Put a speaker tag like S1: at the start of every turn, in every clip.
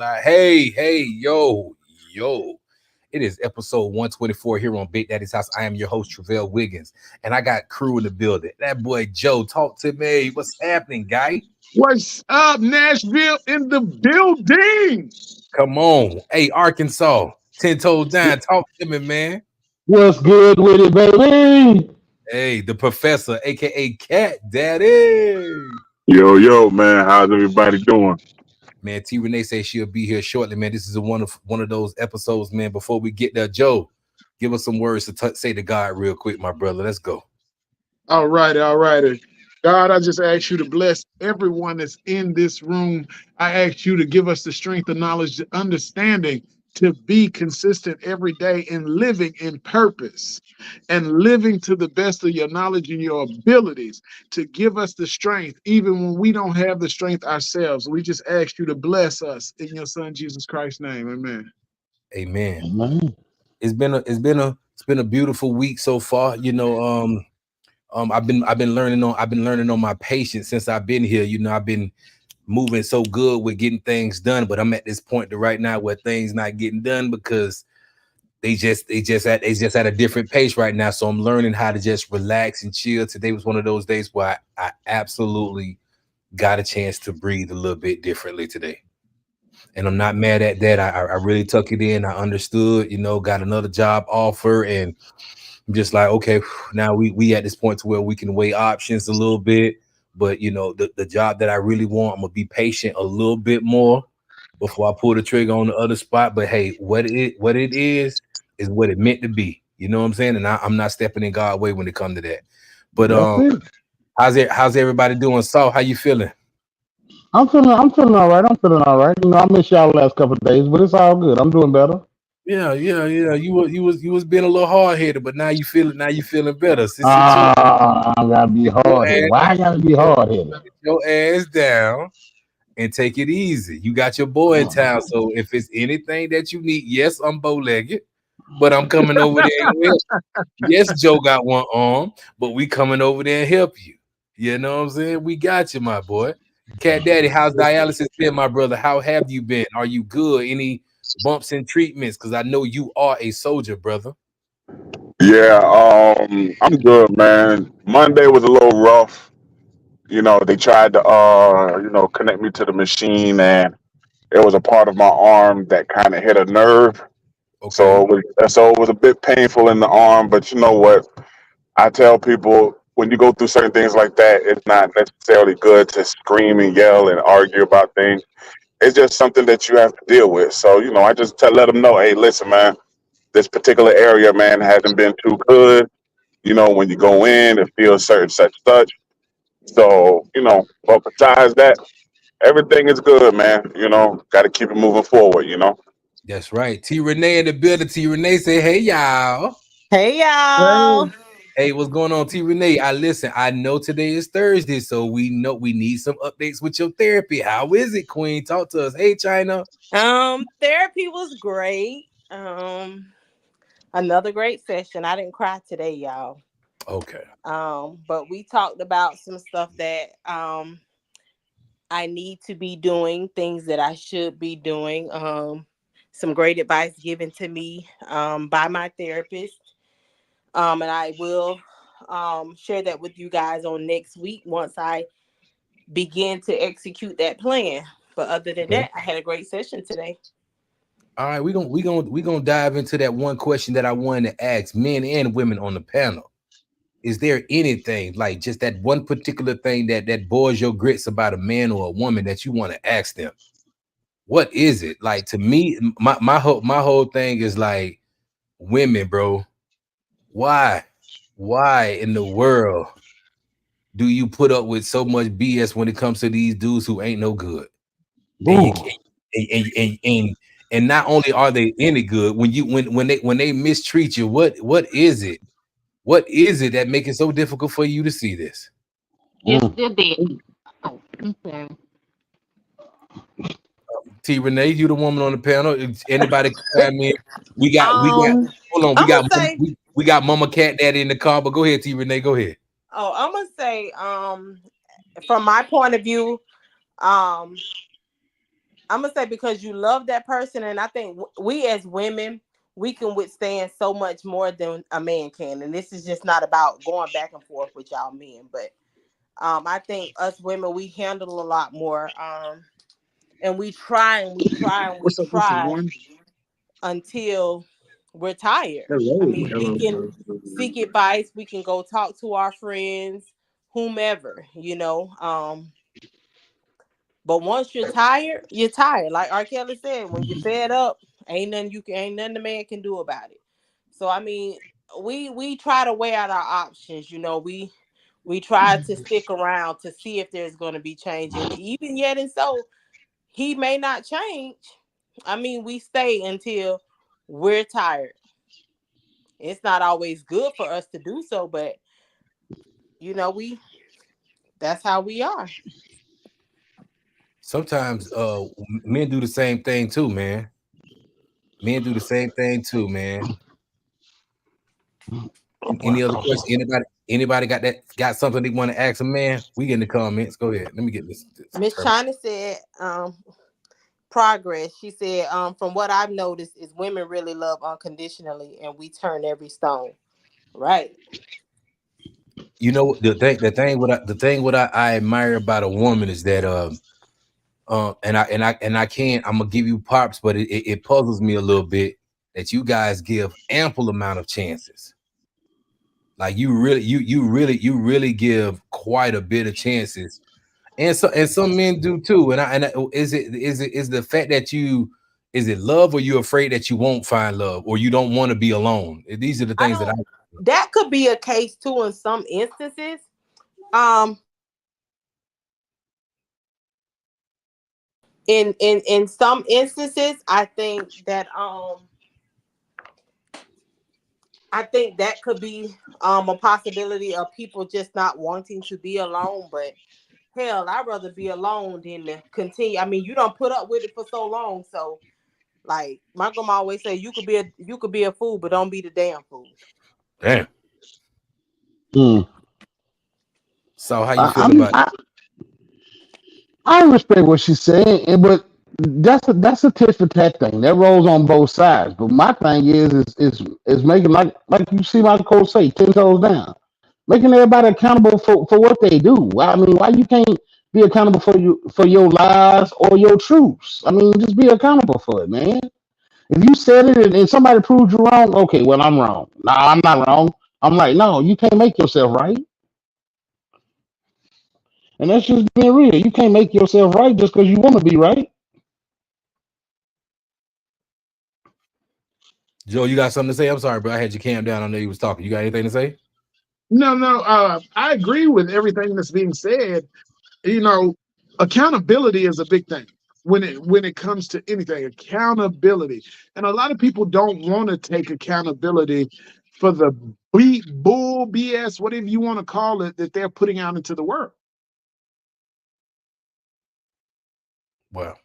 S1: Hey, yo. It is episode 124 here on Big Daddy's House. I am your host, Travell Wiggins, and I got crew in the building. That boy Joe, talk to me. What's happening, guy?
S2: What's up, Nashville in the building?
S1: Come on. Hey, Arkansas, 10 toes down. Talk to me, man.
S3: What's good with it, baby?
S1: Hey, the professor, aka Cat Daddy.
S4: Yo, man, how's everybody doing?
S1: Man, T Renee says she'll be here shortly, man. This is one of those episodes, man. Before we get there, Joe, give us some words to say to God real quick, my brother. Let's go.
S2: All righty. God, I just ask you to bless everyone that's in this room. I ask you to give us the strength, the knowledge, the understanding to be consistent every day in living in purpose and living to the best of your knowledge and your abilities to give us the strength, even when we don't have the strength ourselves. We just ask you to bless us in your son Jesus Christ's name. Amen.
S1: Amen.
S3: Man.
S1: It's been a beautiful week so far. I've been learning on my patience since I've been here. I've been moving so good with getting things done, but I'm at this point right now where things not getting done because they just at a different pace right now. So I'm learning how to just relax and chill. Today was one of those days where I absolutely got a chance to breathe a little bit differently today. And I'm not mad at that. I really took it in. I understood, got another job offer, and I'm just like, okay, now we at this point to where we can weigh options a little bit. But the job that I really want, I'm gonna be patient a little bit more before I pull the trigger on the other spot. But hey, what it is what it meant to be. You know what I'm saying? And I'm not stepping in God's way when it comes to that. But
S3: That's it.
S1: how's everybody doing? Saul, how you feeling?
S3: I'm feeling all right. I'm feeling all right. I missed y'all the last couple of days, but it's all good. I'm doing better.
S1: Yeah. You was being a little hard headed, but now you feeling better.
S3: I gotta be
S1: Your
S3: hard headed.
S1: ass,
S3: Why I gotta be hard headed?
S1: your ass down and take it easy. You got your boy in town, so if it's anything that you need, yes, I'm bow legged, but I'm coming over there and help. Yes, Joe got one arm, but we coming over there and help you. You know what I'm saying? We got you, my boy. Cat Daddy, how's dialysis been, my brother? How have you been? Are you good? Any bumps and treatments? Because I know you are a soldier, brother.
S4: Yeah, I'm good, man. Monday was a little rough. They tried to connect me to the machine, and it was a part of my arm that kind of hit a nerve.
S1: Okay.
S4: So it was a bit painful in the arm, but you know what? I tell people when you go through certain things like that, it's not necessarily good to scream and yell and argue about things. It's just something that you have to deal with. So, I just let them know, hey, listen, man, this particular area, man, hasn't been too good. When you go in, it feels certain such. So, but besides that, everything is good, man. Got to keep it moving forward.
S1: That's right. T Renee in the building. T Renee say, hey y'all.
S5: Hey y'all.
S2: Hey.
S1: Hey, what's going on, T Renee? I know today is Thursday, so we know we need some updates with your therapy. How is it, Queen? Talk to us. Hey, China.
S5: Therapy was great. Another great session. I didn't cry today, y'all.
S1: Okay.
S5: But we talked about some stuff that I need to be doing, things that I should be doing. Some great advice given to me by my therapist. And I will share that with you guys on next week once I begin to execute that plan. But other than
S1: Okay.
S5: that, I had a great session today.
S1: All right, we gonna dive into that one question that I wanted to ask men and women on the panel. Is there anything like just that one particular thing that boils your grits about a man or a woman that you want to ask them? What is it? Like to me, my whole thing is like women, bro. Why? Why in the world do you put up with so much BS when it comes to these dudes who ain't no good? And you
S3: Ooh.
S1: can't and not only are they any good, when they mistreat you, what is it? What is it that make it so difficult for you to see this?
S6: It's
S3: Mm.
S6: the dick. Oh, I'm sorry.
S1: T Renee, you the woman on the panel. If anybody can chime in. We got
S5: Um,
S1: hold on,
S5: I'm gonna say,
S1: we got Mama Cat Daddy in the car, but go ahead, T Renee, go ahead.
S5: I'm gonna say, from my point of view, um, I'm gonna say because you love that person, and I think we as women we can withstand so much more than a man can. And this is just not about going back and forth with y'all men, but I think us women we handle a lot more. And we try and we try and we
S2: What's up, Mrs.
S5: try
S2: One?
S5: until we're tired. I
S2: Hello,
S5: mean, we
S2: hello,
S5: can
S2: hello, hello.
S5: seek advice, we can go talk to our friends, whomever, but once you're tired, you're tired. Like R. Kelly said, when you're fed up, ain't nothing the man can do about it. So I mean, we try to weigh out our options. We try to stick around to see if there's going to be change, and even yet, and so he may not change. I mean, we stay until we're tired. It's not always good for us to do so, but we that's how we are.
S1: Sometimes men do the same thing too, man. Men do the same thing too, man. Any other question? Anybody got something they want to ask a man? We get in the comments. Go ahead. Let me get this
S5: Miss
S1: term.
S5: China said, progress. She said, from what I've noticed is women really love unconditionally and we turn every stone. Right.
S1: You know the thing what I admire about a woman is that I'm gonna give you props, but it puzzles me a little bit that you guys give ample amount of chances. Like you really give quite a bit of chances, and some men do too. Is the fact that is it love, or you afraid that you won't find love, or you don't want to be alone? These are the
S5: I
S1: things that I.
S5: don't that could be a case too in some instances. Um in some instances, I think that could be a possibility of people just not wanting to be alone, but hell, I'd rather be alone than to continue. I mean, you don't put up with it for so long, so like my grandma always say, you could be a fool, but don't be the damn fool.
S1: Damn.
S3: Hmm.
S1: So how you
S3: I,
S1: feel
S3: I'm
S1: about it?
S3: I, I respect what she's saying, but that's a tit for tat thing. That rolls on both sides. But my thing is making like you see my coach say, 10 toes down, making everybody accountable for what they do. I mean, why you can't be accountable for your lies or your truths? I mean, just be accountable for it, man. If you said it and somebody proved you wrong, okay, well I'm wrong. No, I'm not wrong. I'm right. No, you can't make yourself right. And that's just being real. You can't make yourself right just because you want to be right.
S1: Joe, you got something to say? I'm sorry, bro. I had you cam down. I know you was talking. You got anything to say?
S2: No, no. I agree with everything that's being said. You know, accountability is a big thing when it comes to anything. Accountability, and a lot of people don't want to take accountability for the bull BS, whatever you want to call it, that they're putting out into the world.
S1: Well,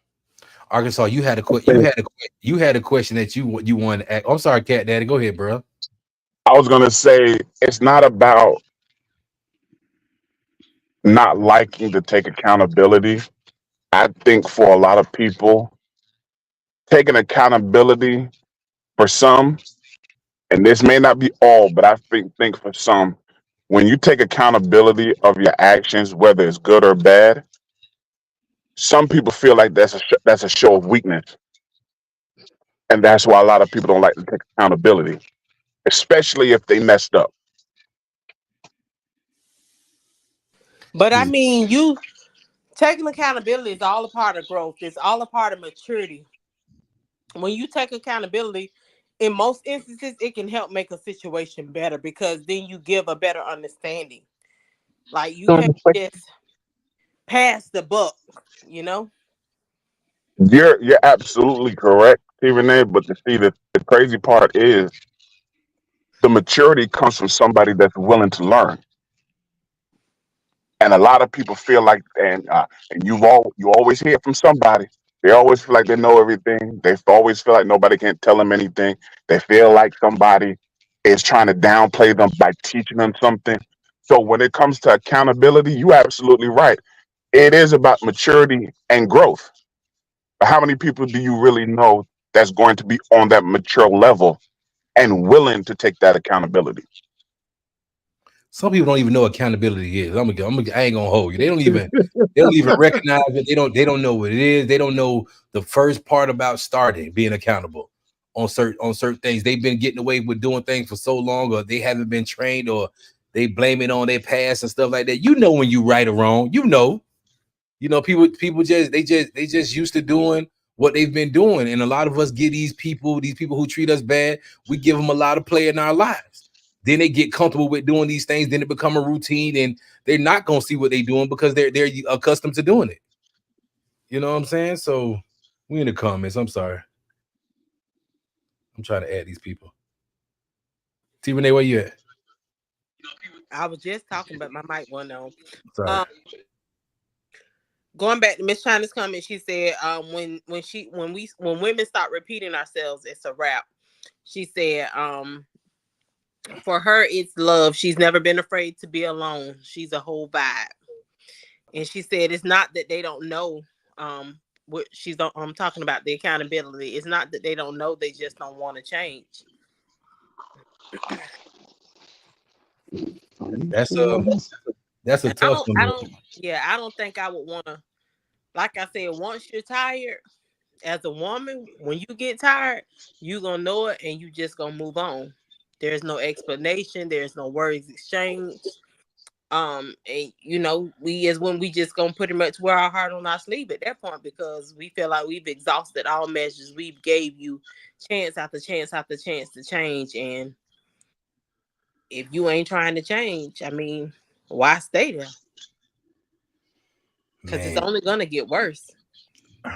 S1: Arkansas, you had a question that you wanted to ask. I'm sorry, Cat Daddy. Go ahead, bro.
S4: I was gonna say it's not about not liking to take accountability. I think for a lot of people, taking accountability for some, and this may not be all, but I think for some, when you take accountability of your actions, whether it's good or bad, some people feel like that's a show of weakness, and that's why a lot of people don't like to take accountability, especially if they messed up.
S5: But I
S1: Is
S5: mean, you taking accountability is all a part of growth. It's all a part of maturity. When you take accountability, in most instances, it can help make a situation better because then you give a better understanding. Like you can't just pass the buck, you know.
S4: You're absolutely correct, Stephen A. But the crazy part is the maturity comes from somebody that's willing to learn. And a lot of people feel like, and you always hear from somebody. They always feel like they know everything. They always feel like nobody can tell them anything. They feel like somebody is trying to downplay them by teaching them something. So when it comes to accountability, you absolutely right. It is about maturity and growth. how many people do you really know that's going to be on that mature level and willing to take that accountability?
S1: Some people don't even know accountability is. I ain't gonna hold you. They don't even recognize it. They don't know what it is. They don't know the first part about starting being accountable on certain things. They've been getting away with doing things for so long, or they haven't been trained, or they blame it on their past and stuff like that. You know when you right or wrong. People just used to doing what they've been doing, and a lot of us get these people who treat us bad. We give them a lot of play in our lives. Then they get comfortable with doing these things. Then it become a routine, and they're not gonna see what they're doing because they're accustomed to doing it. You know what I'm saying? So we in the comments. I'm sorry. I'm trying to add these people. T Renee, where you at?
S5: I was just talking, but my mic went on.
S1: Sorry.
S5: Um, Going back to Miss China's comment, she said, when women start repeating ourselves, it's a wrap. She said, for her, it's love. She's never been afraid to be alone. She's a whole vibe. And she said, it's not that they don't know, what I'm talking about, the accountability. It's not that they don't know, they just don't want to change.
S1: That's a tough one.
S5: I don't think I would want to, like I said, once you're tired, as a woman, when you get tired, you gonna know it and you just gonna move on. There's no explanation, there's no words exchanged. And we as when we just gonna pretty much wear our heart on our sleeve at that point, because we feel like we've exhausted all measures. We've gave you chance after chance after chance to change, and if you ain't trying to change, I mean, why stay there? Because it's only gonna get worse.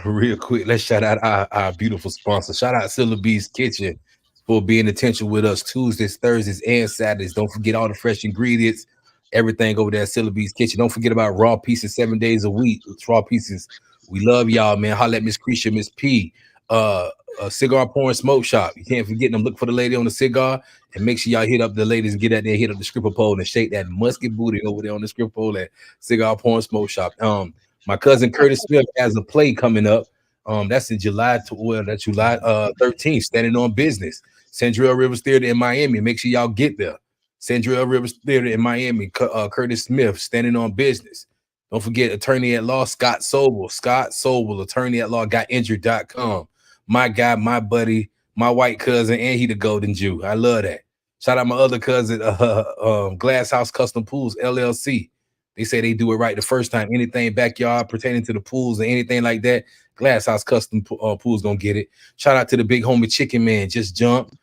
S1: Real quick, let's shout out our beautiful sponsor. Shout out Syllabee's Kitchen for being attention with us Tuesdays, Thursdays, and Saturdays. Don't forget all the fresh ingredients, everything over there at Syllabee's Kitchen. Don't forget about raw pieces 7 days a week. It's raw pieces. We love y'all, man. Holla at Miss Creisha, Miss P. A cigar pouring smoke shop. You can't forget them. Look for the lady on the cigar, and make sure y'all hit up the ladies and get out there, hit up the stripper pole and shake that musket booty over there on the stripper pole at Cigar Pouring Smoke Shop. My cousin Curtis Smith has a play coming up. That's in July 13th, Standing on Business. Central Rivers Theater in Miami. Make sure y'all get there. Central Rivers Theater in Miami. Curtis Smith, Standing on Business. Don't forget attorney at law, Scott Sobel. Scott Sobel, attorney at law, gotinjured.com. My guy, my buddy, my white cousin, and he the golden Jew. I love that. Shout out my other cousin, Glass House Custom Pools, LLC. They say they do it right the first time. Anything backyard pertaining to the pools or anything like that, Glass House Custom Pools gonna get it. Shout out to the big homie Chicken Man, Just Jump,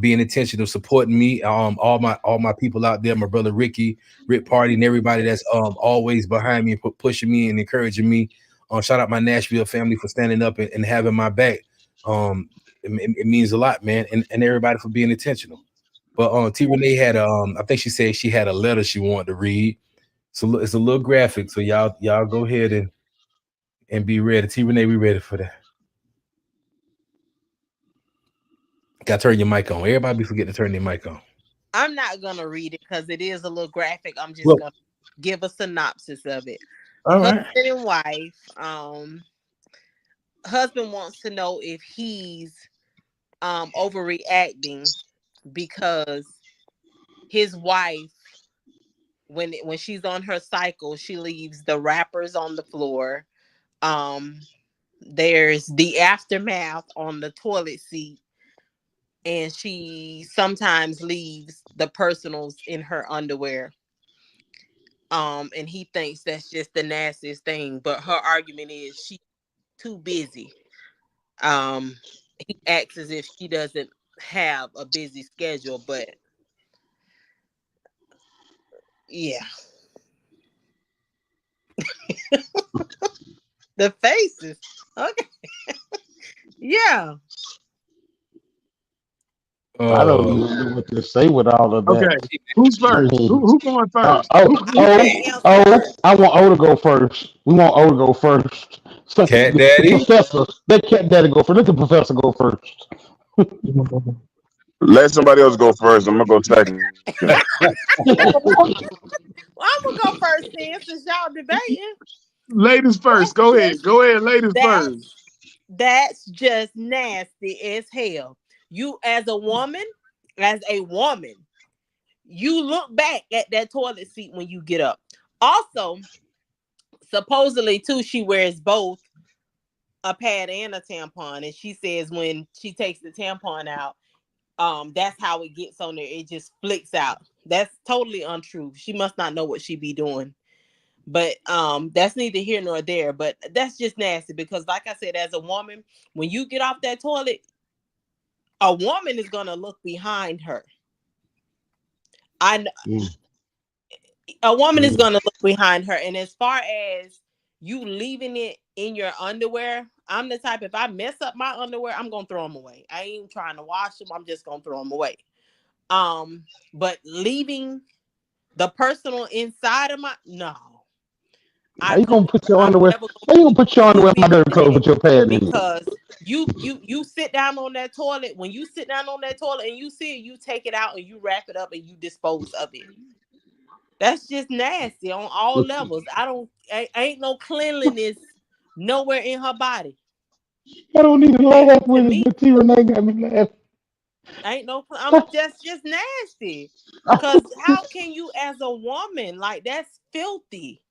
S1: being intentional, supporting me. All my people out there, my brother Ricky, Rick Party, and everybody that's always behind me, pushing me and encouraging me. Shout out my Nashville family for standing up and having my back. It means a lot, man, and everybody for being intentional. But T Renee had I think she said she had a letter she wanted to read. So it's a little graphic. So y'all go ahead and be ready. T Renee, we ready for that. Got to turn your mic on. Everybody be forgetting to turn their mic on.
S5: I'm not gonna read it because it is a little graphic. I'm just gonna give a synopsis of it.
S1: All
S5: Husband
S1: right.
S5: and wife. Husband wants to know if he's overreacting because his wife, when she's on her cycle, she leaves the wrappers on the floor. There's the aftermath on the toilet seat, and she sometimes leaves the personals in her underwear. And he thinks that's just the nastiest thing, but her argument is she's too busy. He acts as if she doesn't have a busy schedule, but yeah. The faces. Okay. Yeah.
S3: I don't even know what to say with all of that.
S2: Okay, who's first? Who going first?
S3: I want O to go first. We want O to go first. So,
S1: Cat
S3: the
S1: Daddy.
S3: professor, let Cat Daddy go first. Let the professor go first.
S4: Let somebody else go first. I'm gonna go second.
S5: Well, I'm gonna go first then, since y'all debating.
S2: Ladies first. Go ahead. Go ahead, ladies first.
S5: That's just nasty as hell. You as a woman, you look back at that toilet seat when you get up. Also, supposedly too, she wears both a pad and a tampon, and she says when she takes the tampon out, that's how it gets on there. It just flicks out. That's totally untrue. She must not know what she be doing. But that's neither here nor there. But that's just nasty because, like I said, as a woman, when you get off that toilet, a woman is gonna look behind her. I A woman is gonna look behind her. And as far as you leaving it in your underwear, I'm the type, if I mess up my underwear, I'm gonna throw them away. I ain't trying to wash them. I'm just gonna throw them away. But leaving the personal inside of my no,
S3: How
S5: I
S3: you gonna
S5: couldn't.
S3: put your
S5: I'm
S3: underwear?
S5: never gonna
S3: How you gonna put your underwear in my
S5: admit
S3: dirty
S5: to
S3: clothes
S5: that
S3: with your pad in it?
S5: because you sit down on that toilet. When you sit down on that toilet and you see it, you take it out and you wrap it up and you dispose of it. That's just nasty on all levels. Ain't no cleanliness nowhere in her body.
S3: I don't need to
S5: And
S3: laugh
S5: to
S3: with it,
S5: me,
S3: but T Renee got me laughing.
S5: ain't no. I'm just nasty. Cause how can you, as a woman, like that's filthy?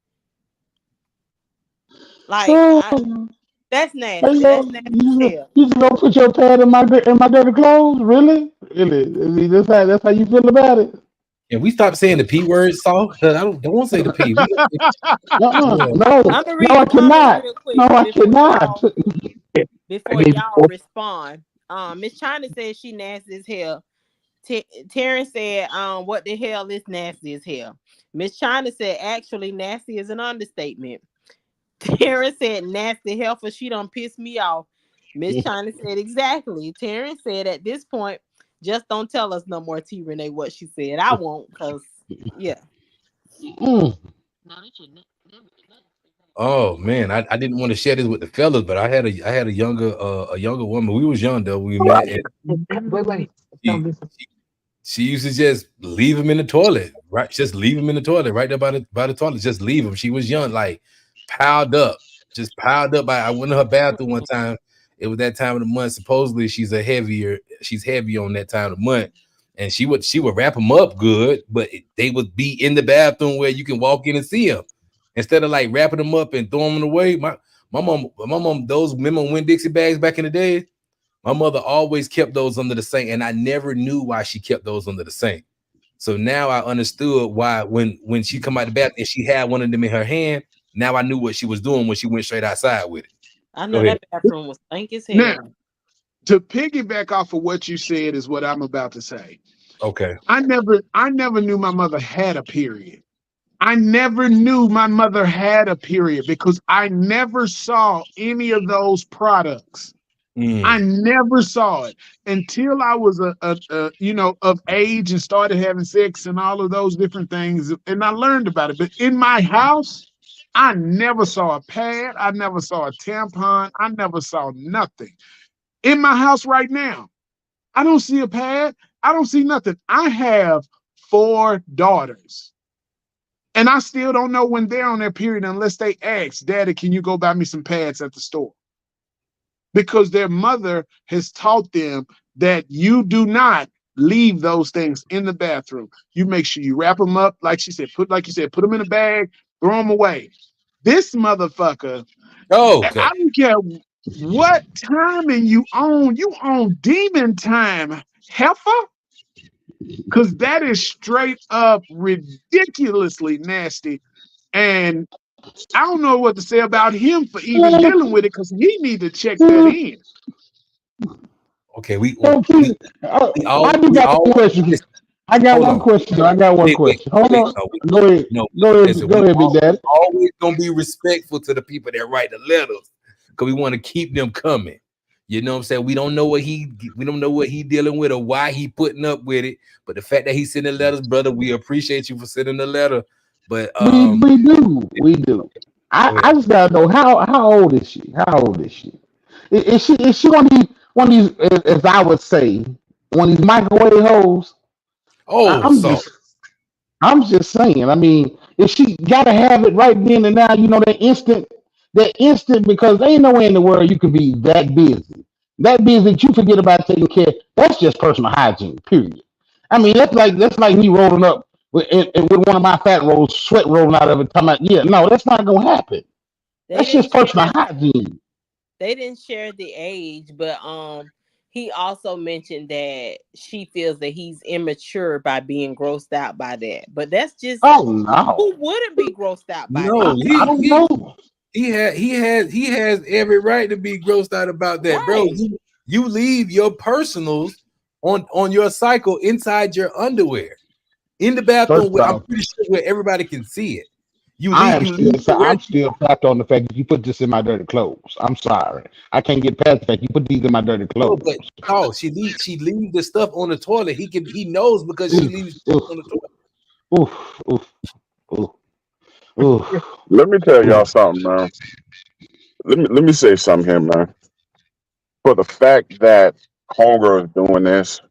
S5: Like
S3: Oh,
S5: that's
S3: hey,
S5: nasty.
S3: yo,
S5: That's nasty as hell.
S3: you just gonna put your pad in my dirty clothes? Really? Really? I mean, that's how you feel about it?
S1: And we stop saying the P word, Saul. I don't want to say the P. We
S3: Uh-uh.
S1: yeah.
S3: No,
S5: I'm gonna
S3: no,
S5: read
S3: I
S5: the comments
S3: cannot.
S5: real
S3: No,
S5: quick
S3: I cannot.
S5: before y'all respond. Miss China says she nasty as hell. Terrence said, what the hell is nasty as hell? Miss China said, actually, nasty is an understatement. Terrence said, nasty hell for she done pissed me off. Miss China said, exactly. Terrence said, at this point, just don't tell us no more, T Renee, what she said. I won't, because, yeah.
S3: Mm.
S6: No, they should never.
S1: Oh man, I didn't want to share this with the fellas, but I had a younger woman. We was young though when we met, and
S6: Wait.
S1: she, she used to just leave him in the toilet, right? Just leave him in the toilet, right there by the toilet. Just leave him. She was young, like piled up, just piled up. I went to her bathroom one time. It was that time of the month. Supposedly she's heavy on that time of the month, and she would wrap them up good, but they would be in the bathroom where you can walk in and see them instead of like wrapping them up and throwing them away. My mom, those remember Winn Dixie bags back in the day. My mother always kept those under the sink, and I never knew why she kept those under the sink. So now I understood why when she come out the bath and she had one of them in her hand. Now I knew what she was doing when she went straight outside with it.
S5: I
S1: Go
S5: know
S1: ahead.
S5: that bathroom was stank as
S2: Now,
S5: hell.
S2: to piggyback off of what you said is what I'm about to say.
S1: Okay.
S2: I never knew my mother had a period. I never knew my mother had a period because I never saw any of those products. I
S1: Mm.
S2: never saw it until I was of age and started having sex and all of those different things, and I learned about it. But in my house, I never saw a pad. I never saw a tampon. I never saw nothing. In my house right now, I don't see a pad. I don't see nothing. I have 4 daughters. And I still don't know when they're on their period unless they ask, Daddy, can you go buy me some pads at the store? Because their mother has taught them that you do not leave those things in the bathroom. You make sure you wrap them up, like you said, put them in a bag, throw them away. This motherfucker,
S1: Oh,
S2: I
S1: okay.
S2: don't care what timing you own demon time, heifer, because that is straight up ridiculously nasty. And I don't know what to say about him for even dealing with it because he need to check that in.
S1: Okay. We
S3: So,
S1: we
S3: T,
S1: we
S3: I
S1: all
S3: do
S1: we
S3: got
S1: all
S3: one question.
S1: listen,
S3: I got
S1: hold
S3: one
S1: on.
S3: question. I got one question. Hold
S1: Wait.
S3: on.
S1: No,
S3: Go ahead.
S1: no.
S3: Go ahead.
S1: Listen,
S3: Go ahead, Big
S1: we
S3: Daddy.
S1: always gonna be respectful to the people that write the letters because we want to keep them coming. You know what I'm saying? We don't know what he dealing with or why he putting up with it. But the fact that he sending letters, brother, we appreciate you for sending the letter. But
S3: We do.
S1: go
S3: I
S1: ahead.
S3: just gotta know how old is she? How old is she? Is she one of these as I would say one of these microwave hoes? I,
S1: Oh,
S3: I'm
S1: so
S3: just I'm just saying. I mean, if she gotta have it right then and now, that instant, That instant, because there ain't no way in the world you can be that busy. That busy that you forget about taking care. That's just personal hygiene, period. I mean, that's like me rolling up with one of my fat rolls, sweat rolling out of it. Talking about, yeah, no, that's not gonna happen.
S5: They
S3: That's just
S5: didn't
S3: personal
S5: share
S3: hygiene.
S5: they didn't share the age, but he also mentioned that she feels that he's immature by being grossed out by that. But that's just
S3: Oh no,
S5: who wouldn't be grossed out by that?
S1: No,
S3: I don't know.
S1: he has every right to be grossed out about that, bro.
S5: Right.
S1: You leave your personals on your cycle inside your underwear in the bathroom.
S3: First
S1: Where I'm
S3: off,
S1: pretty sure where everybody can see it.
S3: I am
S1: You
S3: still
S1: leave it where
S3: I'm still trapped on the fact that you put this in my dirty clothes. I'm sorry, I can't get past the fact you put these in my dirty
S1: no,
S3: clothes.
S1: but oh, she leaves the stuff on the toilet. He knows because she
S3: Oof,
S1: leaves
S3: oof,
S1: on the toilet.
S3: oof, oof, oof, oof,
S4: Let me tell y'all
S3: oof.
S4: something, man. Let me say something here, man. For the fact that Homegirl is doing this,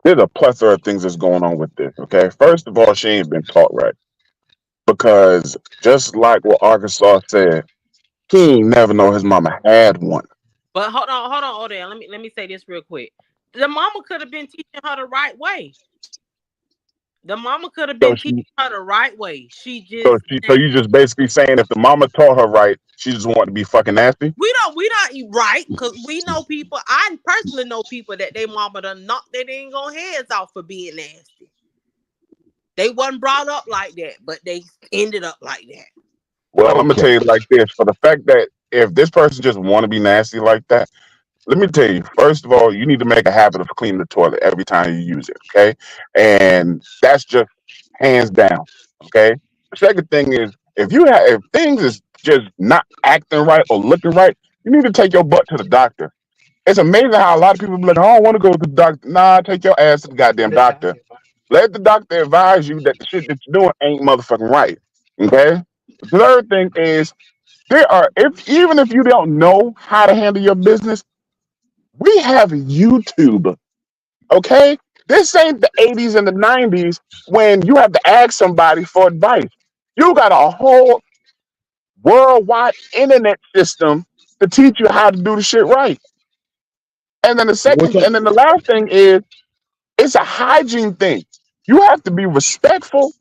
S4: there's a plethora of things that's going on with this. Okay, first of all, she ain't been taught right because just like what Arkansas said, he ain't never know his mama had one.
S5: But hold on, Odell. Let me say this real quick. The mama could have been teaching her the right way. The mama could have
S4: So
S5: been teaching
S4: she,
S5: her the right way. She
S4: so
S5: just
S4: she, so you just basically saying if the mama taught her right, she just wanted to be fucking nasty.
S5: we not right because we know people. I personally know people that they mama done knocked their dang on heads off for being nasty. They wasn't brought up like that, but they ended up like that.
S4: Well, I'm gonna tell
S3: Okay,
S4: you like this: for the fact that if this person just want to be nasty like that, let me tell you, first of all, you need to make a habit of cleaning the toilet every time you use it, okay? And that's just hands down, okay? The second thing is if things is just not acting right or looking right, you need to take your butt to the doctor. It's amazing how a lot of people be like, I don't want to go to the doctor. Nah, take your ass to the goddamn doctor. Let the doctor advise you that the shit that you're doing ain't motherfucking right. Okay? The third thing is there are if even if you don't know how to handle your business, we have YouTube, okay? This ain't the 80s and the 90s when you have to ask somebody for advice. You got a whole worldwide internet system to teach you how to do the shit right.
S3: which I,
S4: And then the last thing is it's a hygiene thing. You have to be respectful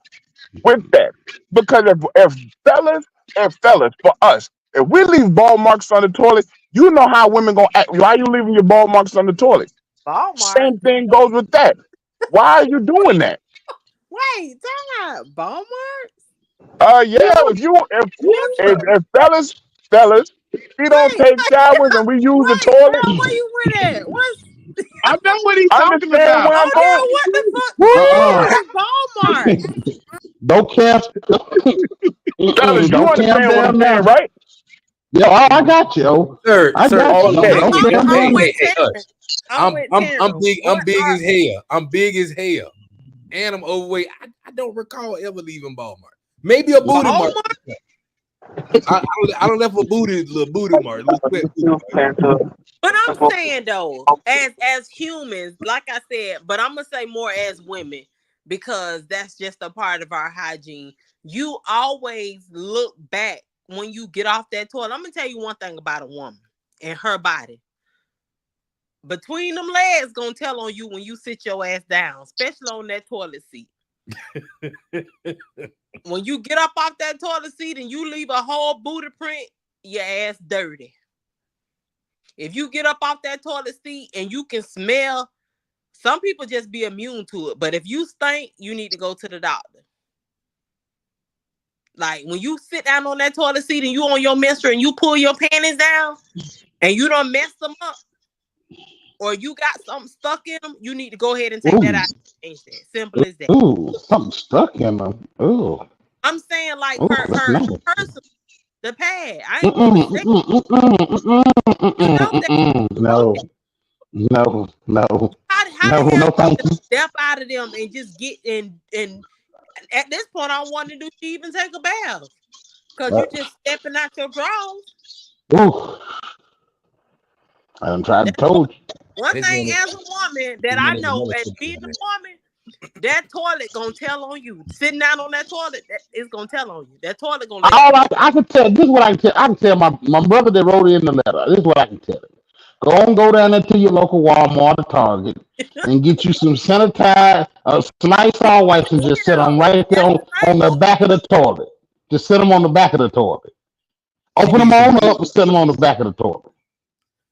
S4: with that. Because if fellas, for us, if we leave ball marks on the toilet, you know how women gonna act. Why are you leaving your ball marks on the toilet?
S5: Walmart.
S4: Same thing goes with that. Why are you doing that?
S5: Wait, time out. Walmart?
S4: Yeah. If fellas, we don't
S5: Wait,
S4: take showers and we use the
S5: wait, bro,
S4: toilet.
S5: where you went at? What's
S2: I know what he's talking
S4: Understand
S2: about.
S4: where I'm going?
S5: Odell? What the fuck?
S3: uh-uh.
S5: Where is Walmart?
S3: Don't camp.
S4: Fellas, you
S3: Don't camp
S4: understand what I'm
S3: down
S4: saying,
S3: now.
S4: right?
S3: Yo, I got you. Yo. I
S1: Sir,
S3: got
S1: hold
S3: you.
S1: on.
S4: Okay.
S1: Hey,
S3: Don't
S1: hey,
S3: camp
S5: I'm
S1: hey,
S3: down.
S1: hey,
S5: with
S1: hey,
S5: Terrence. I'm with Terrence.
S1: I'm
S5: What
S1: big
S5: are
S1: as hell. I'm big as hell. And I'm overweight. I don't recall ever leaving Walmart. Maybe a booty mark.
S5: Walmart?
S1: I don't left a little booty mark, little sweat booty mark.
S5: But I'm saying though, as humans, like I said, but I'm gonna say more as women because that's just a part of our hygiene. You always look back when you get off that toilet. I'm gonna tell you one thing about a woman and her body. Between them legs gonna tell on you when you sit your ass down, especially on that toilet seat. When you get up off that toilet seat and you leave a whole booty print, your ass dirty. If you get up off that toilet seat and you can smell, some people just be immune to it. But if you stink, you need to go to the doctor. Like when you sit down on that toilet seat and you on your menstrual and you pull your panties down and you don't mess them up, or you got something stuck in them, you need to go ahead and take that
S3: Ooh,
S5: out. Change that. Simple as that.
S3: ooh, something stuck in them. Ooh,
S5: I'm saying like
S3: ooh, that's
S5: her
S3: nasty.
S5: person, the pad. I ain't gonna
S3: Mm-mm,
S5: say
S3: mm-mm, mm-mm, mm-mm,
S5: you
S3: mm-mm,
S5: know that.
S3: mm-mm. No, no, no,
S5: How
S3: no,
S5: the hell
S3: no, thank
S5: you
S3: you.
S5: step out of them and just get in and at this point I want to do she even take a bath? Cause
S3: Uh,
S5: you just stepping out your drawers.
S3: ooh, I done tried to
S5: That's one,
S3: told you.
S5: one
S1: This
S5: thing
S1: man,
S5: as a woman that
S1: this man
S5: I
S1: is
S5: know
S1: another
S5: as being
S1: subject,
S5: a
S1: man.
S5: woman, That toilet gonna tell on you. Sitting down on that toilet, it's gonna tell on you. That toilet gonna let you
S3: All
S5: know.
S3: I can tell, this is what I can tell. I can tell my brother that wrote in the letter. This is what I can tell him. Go down there to your local Walmart or Target and get you some sanitized, some Lysol wipes and just set them
S5: Yeah,
S3: right there
S5: that's
S3: on the
S5: right.
S3: back of the toilet. Just set them on the back of the toilet.
S1: She
S3: Open them
S1: needs some
S3: on
S1: dude.
S3: up and set them on the back of the toilet.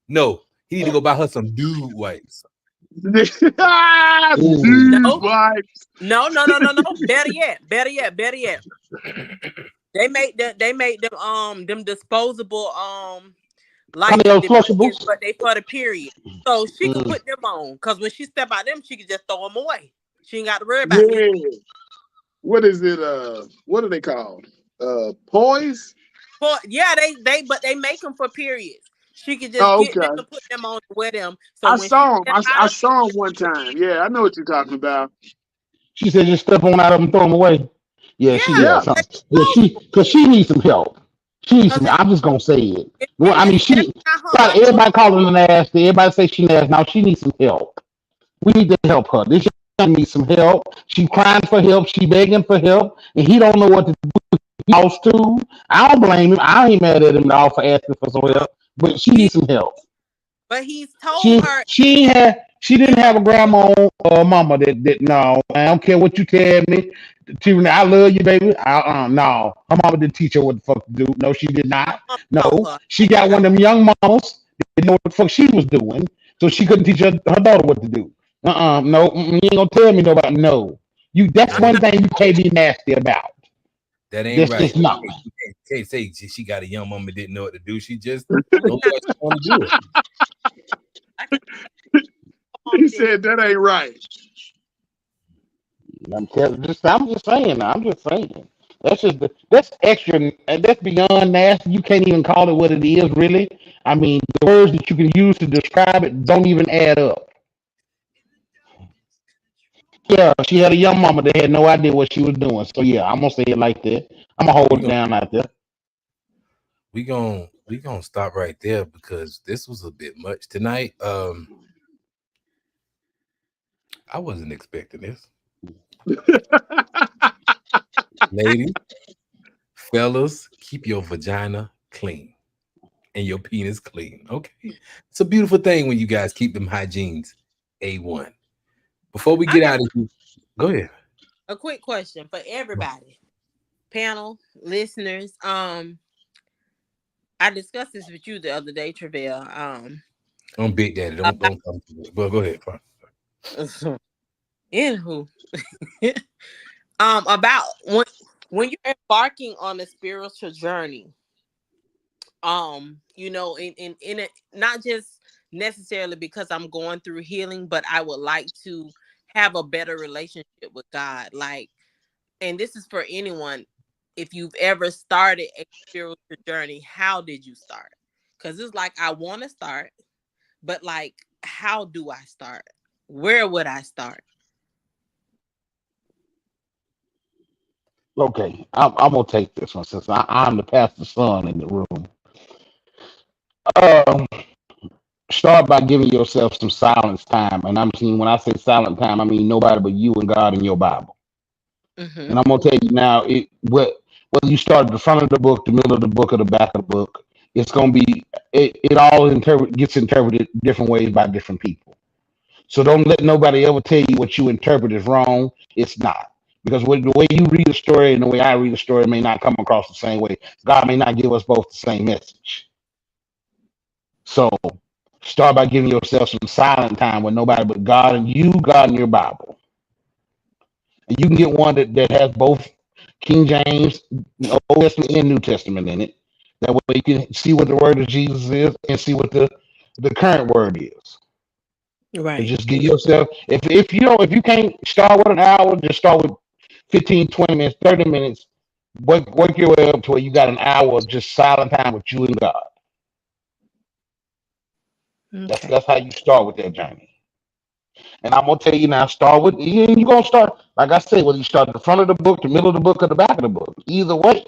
S1: No, he need to go buy her some dude wipes.
S3: Ooh.
S2: Dude,
S5: No,
S2: why?
S5: no. Better yet, better yet, better yet. They made them disposable
S3: Kind
S5: like
S3: of
S5: detergents,
S3: flushables.
S5: but they for the period. So she could
S3: Mm.
S5: put them on. Cause when she step out them, she could just throw them away. She ain't got to worry about me.
S2: Yeah. What is it? What are they called? Poise?
S5: Yeah, but they make them for periods. She could just
S2: Oh,
S5: get them
S2: okay.
S5: and put them on and wear them. So
S2: I
S5: when she
S2: saw him.
S5: step out
S2: I
S5: of
S2: saw him one time. Yeah, I know what you're talking about.
S3: She said just step on out of them, throw them away. Yeah, she
S5: yeah,
S3: yeah,
S2: Yeah.
S5: they
S3: something. Yeah,
S5: disposable.
S3: cause she needs some help. She needs
S5: Cause
S3: some. I'm just gonna say it. Well, I mean,
S5: that's
S3: she.
S5: not her
S3: Everybody
S5: uncle.
S3: calling her nasty. Everybody say she nasty. Now she needs some help. We need to help her. This young needs some help. She crying for help. She begging for help, and he don't know what to do. He lost too. I don't blame him. I ain't mad at him at all for asking for some
S5: Uh,
S3: help, but she
S5: he,
S3: needs some help.
S5: but he's told her.
S3: She didn't have a grandma or mama that no. I don't care what you tell me. Tiffany, I love you, baby. No. Her mama didn't teach her what the fuck to do. No, she did
S5: Her
S3: not.
S5: mom taught
S3: No.
S5: her.
S3: She got one of them young mamas that didn't know what the fuck she was doing. So she couldn't teach her daughter what to do. No, you ain't gonna tell me nobody. No. That's
S5: I'm
S1: That
S3: one
S1: ain't
S5: not.
S3: thing you can't be nasty about.
S1: that ain't
S3: That's
S1: right.
S3: just not.
S1: Can't say she got a young mama that didn't know what to do. She just
S5: I'm
S1: don't look
S5: not.
S1: like she want to do it.
S5: I can't. Her
S2: He
S5: mama didn't.
S2: said that ain't right.
S3: I'm just saying. I'm just saying. That's extra. And that's beyond nasty. You can't even call it what it is, really. I mean, the words that you can use to describe it don't even add up. Yeah, she had a young mama that had no idea what she was doing. So yeah, I'm gonna say it like that. I'm gonna
S1: We
S3: hold it
S1: gonna
S3: down out there.
S1: we gonna stop right there because this was a bit much tonight. I wasn't expecting this, ladies, fellas. Keep your vagina clean and your penis clean. Okay, it's a beautiful thing when you guys keep them hygienes A1. Before we
S5: I
S1: get
S5: got
S1: out of here, go ahead.
S5: a quick question for everybody, panel listeners. I discussed this with you the other day, Travell.
S1: I'm Big Daddy.
S5: About
S1: Don't come to it. But go ahead. Fine.
S5: anywho, about when you're embarking on a spiritual journey, in it, not just necessarily because I'm going through healing, but I would like to have a better relationship with God. Like, and this is for anyone. If you've ever started a spiritual journey, how did you start? Because it's like I want to start, but like, how do I start? Where would I start?
S3: Okay, I'm gonna take this one since I'm the pastor's son in the room. Um, Start by giving yourself some silence time, and I'm seeing when I say silent time, I mean nobody but you and God and your Bible.
S5: Mm-hmm.
S3: And I'm gonna tell you now, whether you start at the front of the book, the middle of the book, or the back of the book, it's gonna be it all gets interpreted different ways by different people. So don't let nobody ever tell you what you interpret is wrong. It's not. Because the way you read a story and the way I read a story may not come across the same way. God may not give us both the same message. So start by giving yourself some silent time with nobody but God and you, God and your Bible. And you can get one that has both King James, Old Testament and New Testament in it. That way you can see what the word of Jesus is and see what the current word is. And
S5: Right.
S3: just give yourself if you can't start with an hour, just start with 15, 20 minutes, 30 minutes. Work your way up to where you got an hour of just silent time with you and God.
S5: Okay.
S3: That's how you start with that journey. And I'm gonna tell you now, start with you're gonna start, like I said, whether you start at the front of the book, the middle of the book, or the back of the book. Either way,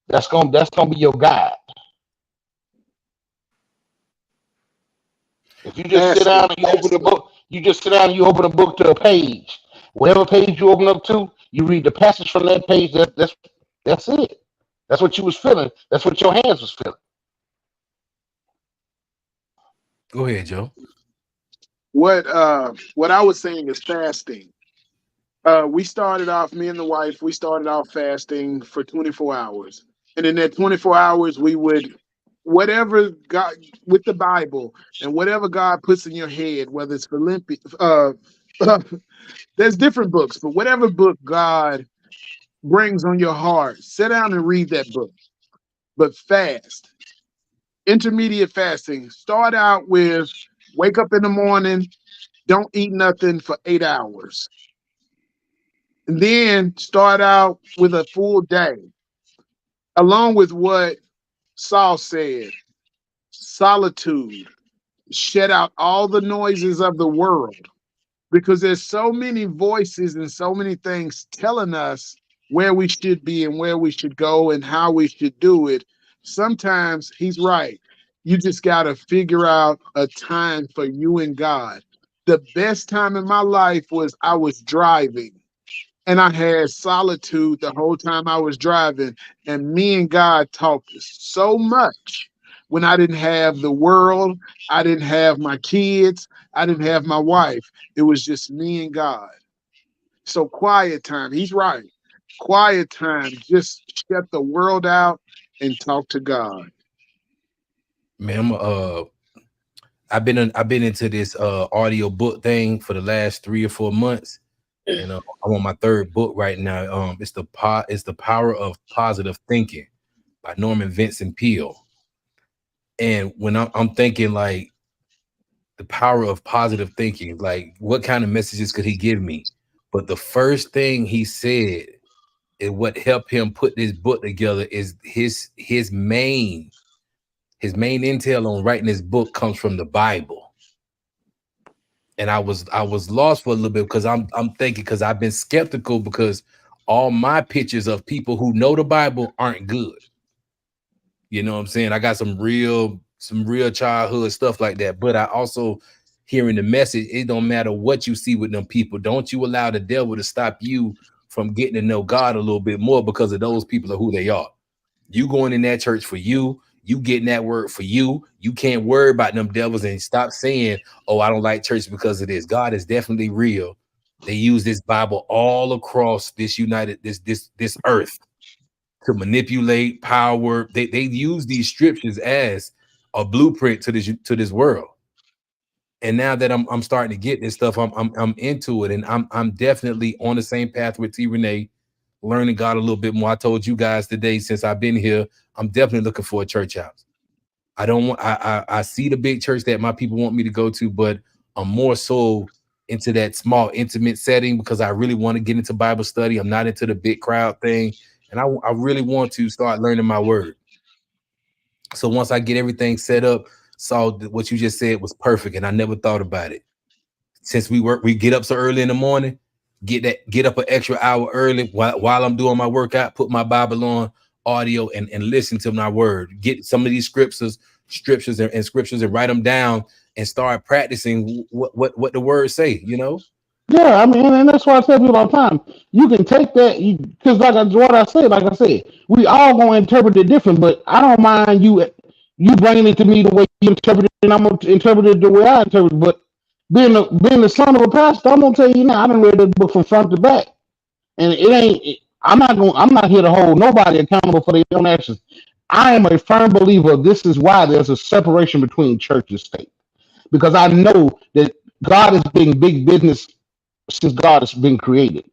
S3: that's gonna be your guide. If you just sit
S2: Ask
S3: down
S2: him.
S3: and you open the book, you just sit down and you open the book to a page. Whatever page you open up to, you read the passage from that page. That's it. That's what you was feeling. That's what your hands was feeling.
S1: Go ahead, Joe.
S2: What I was saying is fasting. We started off, me and the wife, we started off fasting for 24 hours. And in that 24 hours, we would, whatever God, with the Bible, and whatever God puts in your head, whether it's Philippians, there's different books, but whatever book God brings on your heart, sit down and read that book, but fast. Intermediate fasting. Start out with wake up in the morning, don't eat nothing for 8 hours. And then start out with a full day, along with what Saul said, solitude, shut out all the noises of the world, because there's so many voices and so many things telling us where we should be and where we should go and how we should do it. Sometimes he's right. You just got to figure out a time for you and God. The best time in my life was I was driving and I had solitude the whole time I was driving. And me and God talked so much when I didn't have the world, I didn't have my kids, I didn't have my wife. It was just me and God. So quiet time, he's right. Quiet time, just shut the world out and talk to God.
S1: Man, I've been into this audio book thing for the last 3 or 4 months, and I'm on my third book right now. It's the Power of Positive Thinking by Norman Vincent Peale. And when I'm thinking like the power of positive thinking, like what kind of messages could he give me? But the first thing he said and what helped him put this book together is his main intel on writing this book comes from the Bible. And I was lost for a little bit because I'm thinking, because I've been skeptical because all my pictures of people who know the Bible aren't good. You know what I'm saying? I got some real childhood stuff like that. But I also hearing the message, it don't matter what you see with them people. Don't you allow the devil to stop you from getting to know God a little bit more, because of those people are who they are. You going in that church for you getting that word for you. You can't worry about them devils and stop saying, oh, I don't like church because of this. God is definitely real. They use this Bible all across this earth to manipulate power. They use these scriptures as a blueprint to this world. And now that I'm starting to get this stuff, I'm into it, and I'm definitely on the same path with T Renee, learning God a little bit more. I told you guys today, since I've been here, I'm definitely looking for a church house. I don't want I see the big church that my people want me to go to, but I'm more so into that small, intimate setting because I really want to get into Bible study. I'm not into the big crowd thing, and I really want to start learning my word. So once I get everything set up, saw what you just said was perfect, and I never thought about it. Since we get up so early in the morning, get up an extra hour early while I'm doing my workout, put my Bible on audio and listen to my word. Get some of these scriptures and scriptures and write them down and start practicing what the words say, you know?
S3: Yeah, I mean, and that's why I tell people all the time. You can take that because, like I said, we all gonna interpret it different. But I don't mind you bringing it to me the way you interpret it, and I'm gonna interpret it the way I interpret it. But being the son of a pastor, I'm gonna tell you now, I done read this book from front to back, and it ain't. I'm not here to hold nobody accountable for their own actions. I am a firm believer. This is why there's a separation between church and state, because I know that God is being big business since God has been created.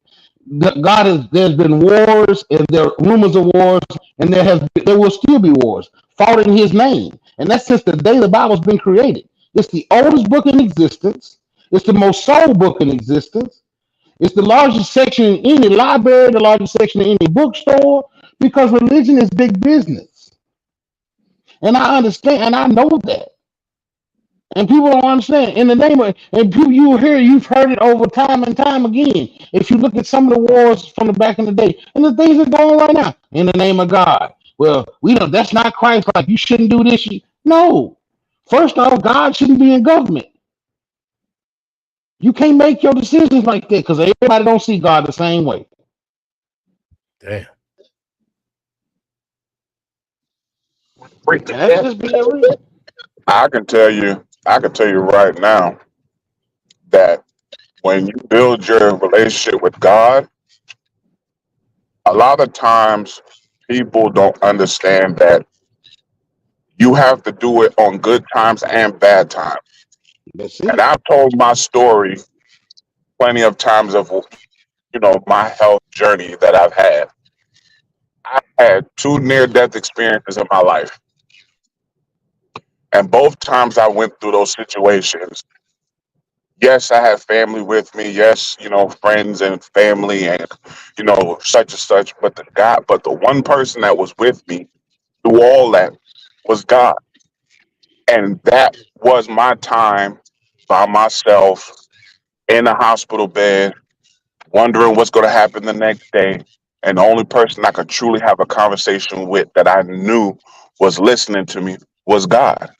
S3: There's been wars and there are rumors of wars, and there will still be wars fought in His name, and that's since the day the Bible's been created. It's the oldest book in existence. It's the most sold book in existence. It's the largest section in any library, the largest section in any bookstore, because religion is big business, and I understand and I know that. And people don't understand. In the name of, and people you hear, you've heard it over time and time again. If you look at some of the wars from the back in the day, and the things that are going on right now, in the name of God. Well, we don't. That's not Christ. Like you shouldn't do this. No. First off, God shouldn't be in government. You can't make your decisions like that because everybody don't see God the same way.
S1: Damn.
S3: And that's just being real.
S4: I can tell you right now that when you build your relationship with God, a lot of times people don't understand that you have to do it on good times and bad times.
S3: That's
S4: And
S3: it.
S4: I've told my story plenty of times of my health journey that I've had. I had two near death experiences in my life, and both times I went through those situations. Yes, I had family with me. Yes, friends and family, and such and such. But the one person that was with me through all that was God, and that was my time by myself in a hospital bed, wondering what's going to happen the next day. And the only person I could truly have a conversation with that I knew was listening to me was God.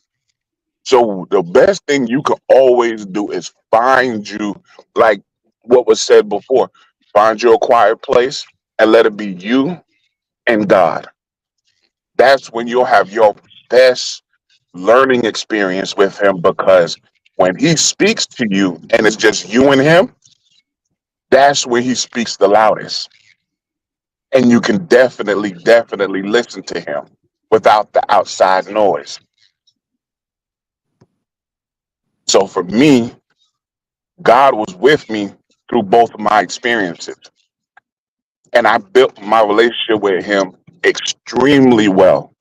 S4: So the best thing you can always do is find you, like what was said before, find your quiet place and let it be you and God. That's when you'll have your best learning experience with Him, because when He speaks to you and it's just you and Him, that's when He speaks the loudest. And you can definitely listen to Him without the outside noise. So for me, God was with me through both of my experiences. And I built my relationship with Him extremely well,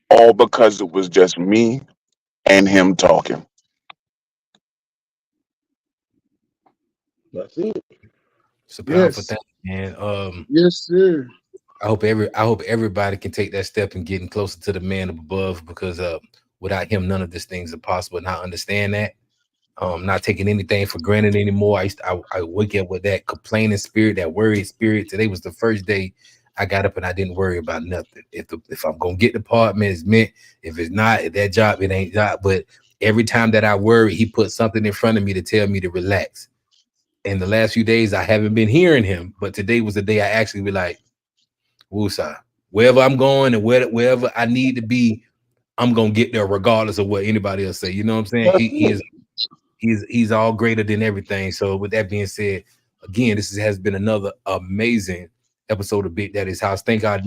S4: all because it was just me and Him talking.
S3: That's it.
S1: It's a powerful
S2: Yes.
S1: thing, man.
S2: Yes, sir.
S1: I hope everybody can take that step in getting closer to the man above, because without him none of these things are possible. And I understand that. Not taking anything for granted anymore. I wake up with that complaining spirit, that worried spirit. Today was the first day I got up and I didn't worry about nothing. If I'm gonna get the apartment, it's meant. If it's not at that job, it ain't job. But every time that I worry, he put something in front of me to tell me to relax. And the last few days I haven't been hearing him, but today was the day I actually be like, woosah. Wherever I'm going and wherever I need to be, I'm gonna get there regardless of what anybody else say. You know what I'm saying?
S3: That's
S1: He
S3: it.
S1: is he's all greater than everything. So with that being said, again, has been another amazing episode of Big Daddy's House. Thank God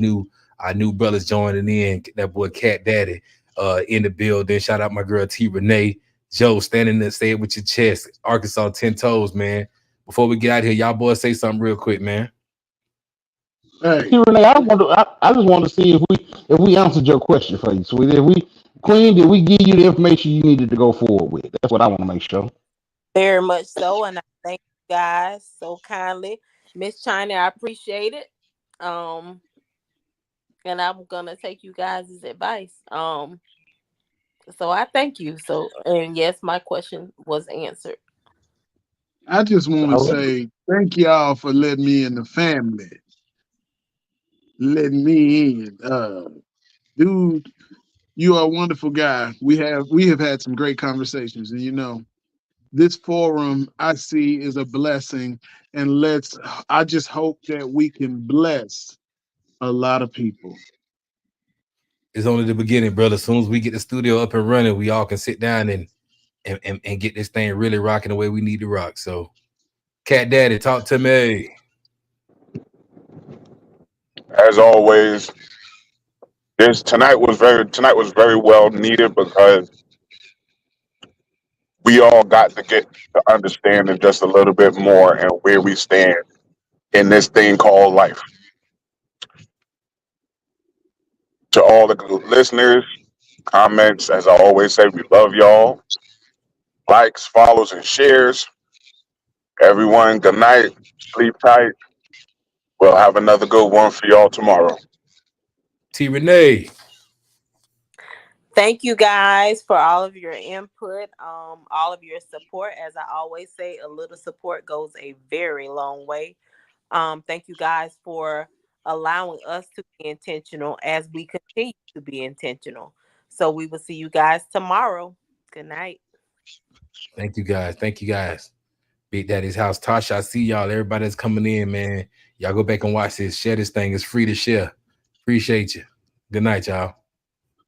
S1: our new brothers joining in. That boy Cat Daddy in the building. Shout out my girl T Renee. Joe standing there, say it with your chest. Arkansas 10 toes, man. Before we get out here, y'all boys say something real quick, man.
S2: Hey,
S3: See, Renee, I just want to see if we answered your question for you, sweetie. If we Queen, did we give you the information you needed to go forward with? That's what I want to make sure.
S5: Very much so, and I thank you guys so kindly. Miss China, I appreciate it. Um, and I'm gonna take you guys' advice. So I thank you. So, and yes, my question was answered.
S2: I just want to
S3: All right.
S2: say thank y'all for letting me in the family, letting me in. Dude, you are a wonderful guy. We have had some great conversations, and this forum I see is a blessing, and I just hope that we can bless a lot of people.
S1: It's only the beginning, brother. As soon as we get the studio up and running, we all can sit down and get this thing really rocking the way we need to rock. So, Cat Daddy, talk to me.
S4: As always, this tonight was very well needed, because we all got to get to understanding just a little bit more and where we stand in this thing called life. To all the listeners, comments, as I always say, we love y'all. Likes, follows, and shares. Everyone, good night. Sleep tight. We'll have another good one for y'all tomorrow.
S1: T Renee.
S5: Thank you guys for all of your input, all of your support. As I always say, a little support goes a very long way. Thank you guys for allowing us to be intentional as we continue to be intentional. So we will see you guys tomorrow. Good night.
S1: Thank you guys. Thank you guys. Big Daddy's house. Tasha, I see y'all. Everybody that's coming in, man. Y'all go back and watch this. Share this thing. It's free to share. Appreciate you. Good night, y'all.